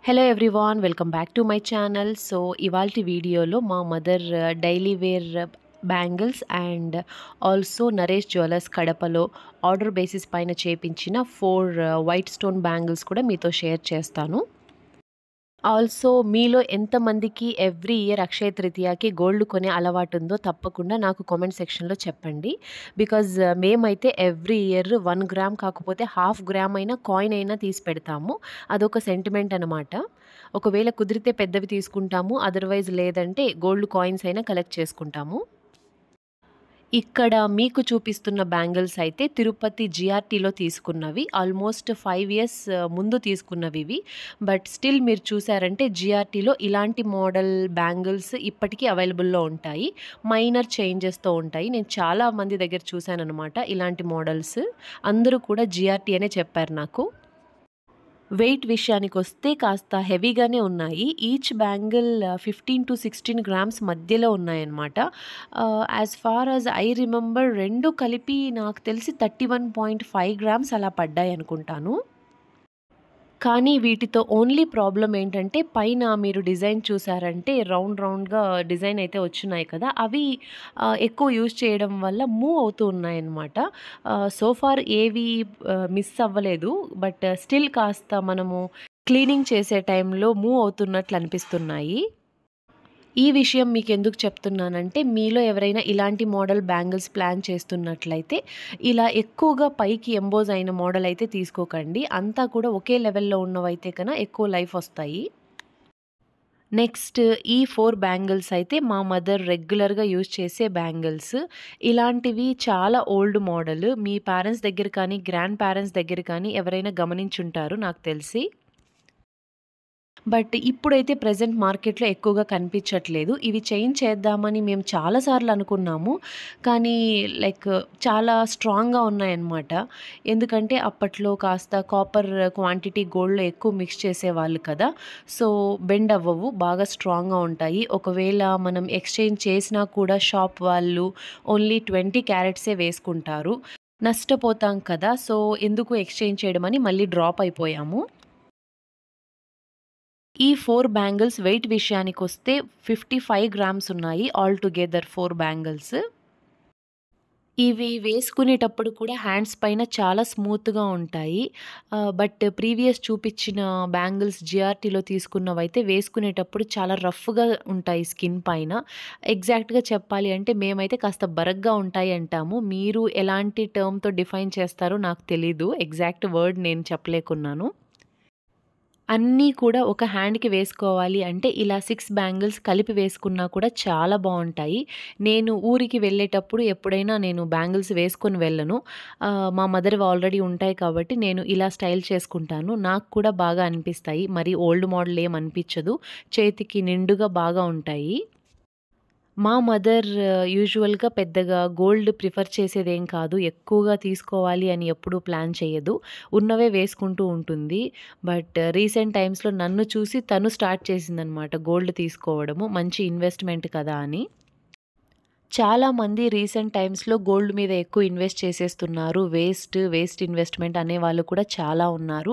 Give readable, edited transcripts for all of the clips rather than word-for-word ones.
Hello everyone welcome back to my channel. So ఇవాల్టి వీడియోలో మా mother daily wear bangles and also Naresh jewellers కడపలో order basis పైన చేపించిన 4 వైట్ స్టోన్ బ్యాంగిల్స్ కూడా మీతో షేర్ చేస్తాను. ఆల్సో మీలో ఎంతమందికి ఎవ్రీ ఇయర్ అక్షయ తృతీయకి గోల్డ్ కొనే అలవాటు ఉందో తప్పకుండా నాకు కామెంట్ సెక్షన్లో చెప్పండి. బికాజ్ మేమైతే ఎవ్రీ ఇయర్ 1 గ్రామ్ కాకపోతే హాఫ్ గ్రామ్ అయినా కాయిన్ అయినా తీసి పెడతాము. అదొక సెంటిమెంట్ అనమాట. ఒకవేళ కుదిరితే పెద్దవి తీసుకుంటాము, అదర్వైజ్ లేదంటే గోల్డ్ కాయిన్స్ అయినా కలెక్ట్ చేసుకుంటాము. ఇక్కడ మీకు చూపిస్తున్న బ్యాంగిల్స్ అయితే తిరుపతి జిఆర్టీలో తీసుకున్నవి. ఆల్మోస్ట్ 5 ఇయర్స్ ముందు తీసుకున్నవి ఇవి. బట్ స్టిల్ మీరు చూసారంటే జిఆర్టీలో ఇలాంటి మోడల్ బ్యాంగిల్స్ ఇప్పటికీ అవైలబుల్లో ఉంటాయి. మైనర్ చేంజెస్తో ఉంటాయి. నేను చాలా మంది దగ్గర చూశానన్నమాట ఇలాంటి మోడల్స్. అందరూ కూడా జిఆర్టీ అనే చెప్పారు నాకు. వెయిట్ విషయానికొస్తే కాస్త హెవీగానే ఉన్నాయి. ఈచ్ బ్యాంగిల్ 15-16 గ్రామ్స్ మధ్యలో ఉన్నాయన్నమాట. As far as I remember 2 కలిపి నాకు తెలిసి 31.5 గ్రామ్స్ అలా పడ్డాయనుకుంటాను. కానీ వీటితో ఓన్లీ ప్రాబ్లమ్ ఏంటంటే పైన మీరు డిజైన్ చూసారంటే రౌండ్‌గా డిజైన్ అయితే వచ్చున్నాయి కదా! అవి ఎక్కువ యూజ్ చేయడం వల్ల మూవ్ అవుతూ ఉన్నాయన్నమాట. సో ఫార్ ఏవి మిస్ అవ్వలేదు. బట్ స్టిల్ కాస్త మనము క్లీనింగ్ చేసే టైంలో మూవ్ అవుతున్నట్లు అనిపిస్తున్నాయి. ఈ విషయం మీకెందుకు చెప్తున్నానంటే మీలో ఎవరైనా ఇలాంటి మోడల్ బ్యాంగిల్స్ ప్లాన్ చేస్తున్నట్లయితే ఇలా ఎక్కువగా పైకి ఎంబోజ్ అయిన మోడల్ అయితే తీసుకోకండి. అంతా కూడా ఒకే లెవెల్‌లో ఉన్నవైతే కన్నా ఎక్కువ లైఫ్ వస్తాయి. నెక్స్ట్ ఈ 4 బ్యాంగిల్స్ అయితే మా మదర్ రెగ్యులర్‌గా యూజ్ చేసే బ్యాంగిల్స్. ఇలాంటివి చాలా ఓల్డ్ మోడల్. మీ పేరెంట్స్ దగ్గర కానీ, గ్రాండ్ పేరెంట్స్ దగ్గర కానీ ఎవరైనా గమనించుంటారు నాకు తెలిసి. బట్ ఇప్పుడైతే ప్రెజెంట్ మార్కెట్‌లో ఎక్కువగా కనిపించట్లేదు. ఇవి చేంజ్ చేద్దామని మేము చాలా సార్లు అనుకున్నాము. కానీ లైక్ చాలా స్ట్రాంగ్‌గా ఉన్నాయన్నమాట. ఎందుకంటే అప్పట్లో కాస్త కాపర్ క్వాంటిటీ గోల్డ్‌లో ఎక్కువ మిక్స్ చేసేవాళ్ళు కదా! సో బెండ్ అవ్వవు. బాగా స్ట్రాంగ్‌గా ఉంటాయి. ఒకవేళ మనం ఎక్స్‌చేంజ్ చేసినా కూడా షాప్ వాళ్ళు ఓన్లీ 20 క్యారెట్సే వేసుకుంటారు. నష్టపోతాం కదా! సో ఎందుకు ఎక్స్‌చేంజ్ చేయడం అని మళ్ళీ డ్రాప్ అయిపోయాము. ఈ 4 బ్యాంగిల్స్ వెయిట్ విషయానికొస్తే 55 గ్రామ్స్ ఉన్నాయి. All together 4 bangles. ఇవి వేసుకునేటప్పుడు కూడా హ్యాండ్స్ పైన చాలా స్మూత్‌గా ఉంటాయి. బట్ ప్రీవియస్ చూపిచ్చిన బ్యాంగిల్స్ జిఆర్టీలో తీసుకున్నవైతే వేసుకునేటప్పుడు చాలా రఫ్‌గా ఉంటాయి స్కిన్ పైన. ఎగ్జాక్ట్‌గా చెప్పాలి అంటే మేమైతే కాస్త బరగ్గా ఉంటాయి అంటాము. మీరు ఎలాంటి టర్మ్‌తో డిఫైన్ చేస్తారో నాకు తెలీదు. ఎగ్జాక్ట్ వర్డ్ నేను చెప్పలేకున్నాను. అన్నీ కూడా ఒక హ్యాండ్‌కి వేసుకోవాలి అంటే ఇలా 6 బ్యాంగిల్స్ కలిపి వేసుకున్నా కూడా చాలా బావుంటాయి. నేను ఊరికి వెళ్ళేటప్పుడు ఎప్పుడైనా నేను బ్యాంగిల్స్ వేసుకొని వెళ్ళను. మా మదర్‌వి ఆల్రెడీ ఉంటాయి కాబట్టి నేను ఇలా స్టైల్ చేసుకుంటాను. నాకు కూడా బాగా అనిపిస్తాయి. మరి ఓల్డ్ మోడల్ ఏం అనిపించదు. చేతికి నిండుగా బాగా ఉంటాయి. మా మదర్ యూజువల్‌గా పెద్దగా గోల్డ్ ప్రిఫర్ చేసేదేం కాదు. ఎక్కువగా తీసుకోవాలి అని ఎప్పుడూ ప్లాన్ చేయదు. ఉన్నవే వేసుకుంటూ ఉంటుంది. బట్ రీసెంట్ టైమ్స్‌లో నన్ను చూసి తను స్టార్ట్ చేసిందనమాట గోల్డ్ తీసుకోవడము. మంచి ఇన్వెస్ట్‌మెంట్ కదా అని. చాలామంది రీసెంట్ టైమ్స్‌లో గోల్డ్ మీద ఎక్కువ ఇన్వెస్ట్ చేసేస్తున్నారు. వేస్ట్ ఇన్వెస్ట్‌మెంట్ అనేవాళ్ళు కూడా చాలా ఉన్నారు.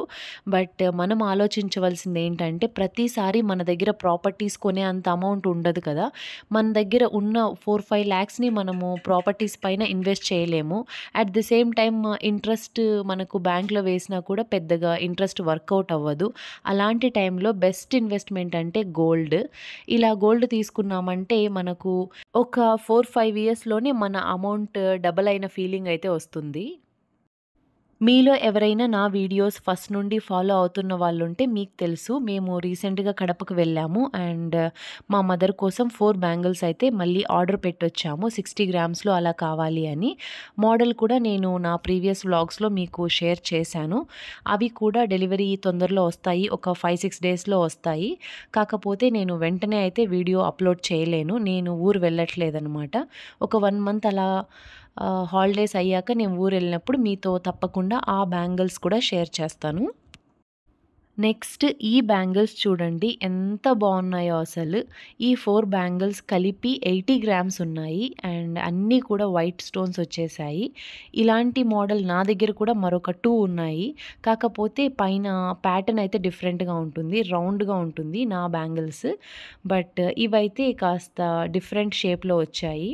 బట్ మనం ఆలోచించవలసిందేంటంటే ప్రతిసారి మన దగ్గర ప్రాపర్టీస్ కొనే అంత అమౌంట్ ఉండదు కదా! మన దగ్గర ఉన్న 4, 5 లాక్స్‌ని మనము ప్రాపర్టీస్ పైన ఇన్వెస్ట్ చేయలేము. At the same time interest మనకు బ్యాంక్‌లో వేసినా కూడా పెద్దగా ఇంట్రెస్ట్ వర్కౌట్ అవ్వదు. అలాంటి టైంలో బెస్ట్ ఇన్వెస్ట్‌మెంట్ అంటే గోల్డ్. ఇలా గోల్డ్ తీసుకున్నామంటే మనకు ఒక 4, 5 ఇయర్స్‌లోనే మన అమౌంట్ డబుల్ అయిన ఫీలింగ్ అయితే వస్తుంది. మీలో ఎవరైనా నా వీడియోస్ ఫస్ట్ నుండి ఫాలో అవుతున్న వాళ్ళుంటే మీకు తెలుసు. మేము రీసెంట్‌గా కడపకు వెళ్ళాము. అండ్ మా మదర్ కోసం 4 బ్యాంగిల్స్ అయితే మళ్ళీ ఆర్డర్ పెట్టొచ్చాము. 60 గ్రామ్స్‌లో అలా కావాలి అని. మోడల్ కూడా నేను నా ప్రీవియస్ వ్లాగ్స్‌లో మీకు షేర్ చేశాను. అవి కూడా డెలివరీ తొందరలో వస్తాయి. ఒక 5, 6 డేస్‌లో వస్తాయి. కాకపోతే నేను వెంటనే అయితే వీడియో అప్‌లోడ్ చేయలేను. నేను ఊరు వెళ్ళట్లేదనమాట. ఒక 1 మంత్ అలా హాలిడేస్ అయ్యాక నేను ఊరెళ్ళినప్పుడు మీతో తప్పకుండా ఆ బ్యాంగిల్స్ కూడా షేర్ చేస్తాను. నెక్స్ట్ ఈ బ్యాంగిల్స్ చూడండి ఎంత బాగున్నాయో అసలు. ఈ 4 బ్యాంగిల్స్ కలిపి 80 గ్రామ్స్ ఉన్నాయి. అండ్ అన్నీ కూడా వైట్ స్టోన్స్ వచ్చేసాయి. ఇలాంటి మోడల్ నా దగ్గర కూడా మరొక 2 ఉన్నాయి. కాకపోతే పైన ప్యాటర్న్ అయితే డిఫరెంట్‌గా ఉంటుంది. రౌండ్‌గా ఉంటుంది నా బ్యాంగిల్స్. బట్ ఇవైతే కాస్త డిఫరెంట్ షేప్‌లో వచ్చాయి.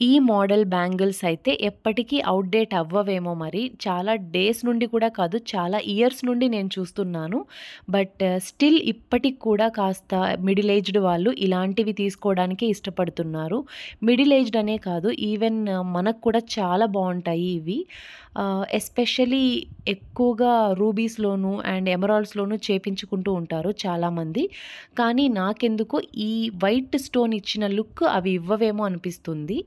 ఈ మోడల్ బ్యాంగిల్స్ అయితే ఎప్పటికీ ఔట్‌డేట్ అవ్వవేమో మరి. చాలా డేస్ నుండి కూడా కాదు, చాలా ఇయర్స్ నుండి నేను చూస్తున్నాను. బట్ స్టిల్ ఇప్పటికి కూడా కాస్త మిడిల్ ఏజ్డ్ వాళ్ళు ఇలాంటివి తీసుకోవడానికే ఇష్టపడుతున్నారు. మిడిల్ ఏజ్డ్ అనే కాదు, ఈవెన్ మనకు కూడా చాలా బావుంటాయి ఇవి. ఎస్పెషల్లీ ఎక్కువగా రూబీస్‌లోను అండ్ ఎమరాల్డ్స్‌లోను చేపించుకుంటూ ఉంటారు చాలామంది. కానీ నాకెందుకో ఈ వైట్ స్టోన్ ఇచ్చిన లుక్ అవి ఇవ్వవేమో అనిపిస్తుంది.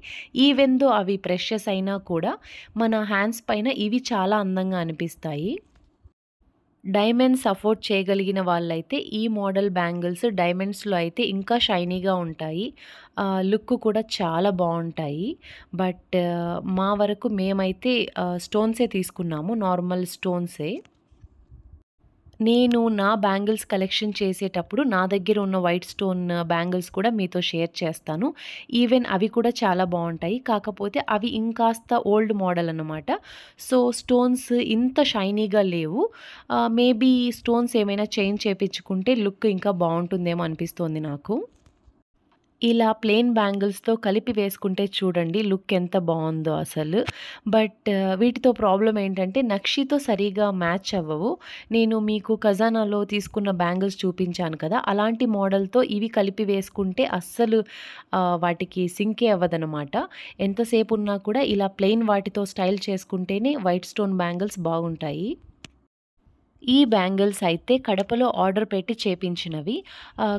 ఈవెన్ దో అవి ప్రెషియస్ అయినా కూడా మన హ్యాండ్స్ పైన ఇవి చాలా అందంగా అనిపిస్తాయి. డైమండ్స్ అఫోర్డ్ చేయగలిగిన వాళ్ళైతే ఈ మోడల్ బ్యాంగిల్స్ డైమండ్స్‌లో అయితే ఇంకా షైనీగా ఉంటాయి. లుక్ కూడా చాలా బావుంటాయి. బట్ మా వరకు మేమైతే స్టోన్సే తీసుకున్నాము. నార్మల్ స్టోన్సే. నేను నా బ్యాంగిల్స్ కలెక్షన్ చేసేటప్పుడు నా దగ్గర ఉన్న వైట్ స్టోన్ బ్యాంగిల్స్ కూడా మీతో షేర్ చేస్తాను. ఈవెన్ అవి కూడా చాలా బావుంటాయి. కాకపోతే అవి ఇంకాస్త ఓల్డ్ మోడల్ అన్నమాట. సో, స్టోన్స్ ఇంత షైనీగా లేవు. మేబీ స్టోన్స్ ఏమైనా చేంజ్ చేపించుకుంటే లుక్ ఇంకా బావుంటుందేమో అనిపిస్తోంది నాకు. ఇలా ప్లెయిన్ బ్యాంగిల్స్‌తో కలిపి వేసుకుంటే చూడండి లుక్ ఎంత బావుందో అసలు. బట్ వీటితో ప్రాబ్లమ్ ఏంటంటే నక్షితో సరిగ్గా మ్యాచ్ అవ్వవు. నేను మీకు ఖజానాలో తీసుకున్న బ్యాంగిల్స్ చూపించాను కదా! అలాంటి మోడల్‌తో ఇవి కలిపి వేసుకుంటే అస్సలు వాటికి సింకే అవ్వదనమాట. ఎంతసేపు ఉన్నా కూడా ఇలా ప్లెయిన్ వాటితో స్టైల్ చేసుకుంటేనే వైట్ స్టోన్ బ్యాంగిల్స్ బాగుంటాయి. ఈ బ్యాంగిల్స్ అయితే కడపలో ఆర్డర్ పెట్టి చేపించినవి.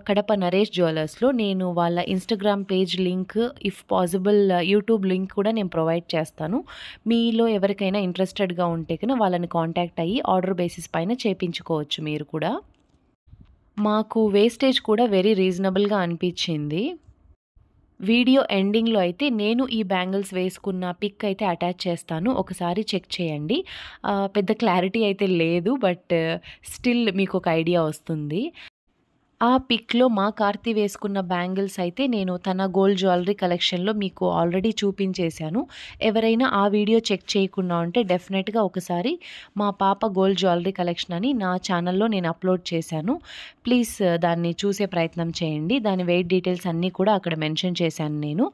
కడప నరేష్ జ్యువెలర్స్‌లో. నేను వాళ్ళ Instagram page link, if possible YouTube link కూడా నేను ప్రొవైడ్ చేస్తాను. మీలో ఎవరికైనా ఇంట్రెస్టెడ్‌గా ఉంటే గనుక వాళ్ళని కాంటాక్ట్ అయ్యి ఆర్డర్ బేసిస్ పైన చేపించుకోవచ్చు మీరు కూడా. మాకు వేస్టేజ్ కూడా వెరీ రీజనబుల్‌గా అనిపిచ్చింది. వీడియో ఎండింగ్‌లో అయితే నేను ఈ బ్యాంగిల్స్ వేసుకున్న పిక్ అయితే అటాచ్ చేస్తాను. ఒకసారి చెక్ చేయండి. పెద్ద క్లారిటీ అయితే లేదు. బట్ స్టిల్ మీకొక ఐడియా వస్తుంది. ఆ పిక్‌లో మా కార్తీ వేసుకున్న బ్యాంగిల్స్ అయితే నేను తన గోల్డ్ జ్యువెలరీ కలెక్షన్‌లో మీకు ఆల్రెడీ చూపించేశాను. ఎవరైనా ఆ వీడియో చెక్ చేయకుండా ఉంటే డెఫినెట్‌గా ఒకసారి మా పాప గోల్డ్ జ్యువెలరీ కలెక్షన్ అని నా ఛానల్‌లో నేను అప్‌లోడ్ చేశాను. ప్లీజ్ దాన్ని చూసే ప్రయత్నం చేయండి. దాని వెయిట్ డీటెయిల్స్ అన్నీ కూడా అక్కడ మెన్షన్ చేశాను నేను.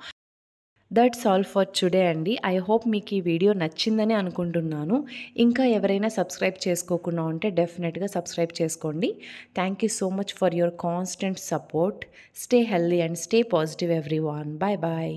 దట్స్ ఆల్ ఫర్ టుడే అండి. ఐ హోప్ మీకు ఈ వీడియో నచ్చిందని అనుకుంటున్నాను. ఇంకా ఎవరైనా సబ్స్క్రైబ్ చేసుకోకుండా ఉంటే డెఫినెట్‌గా సబ్స్క్రైబ్ చేసుకోండి. Thank you so much for your constant support. Stay healthy and stay positive everyone. Bye bye.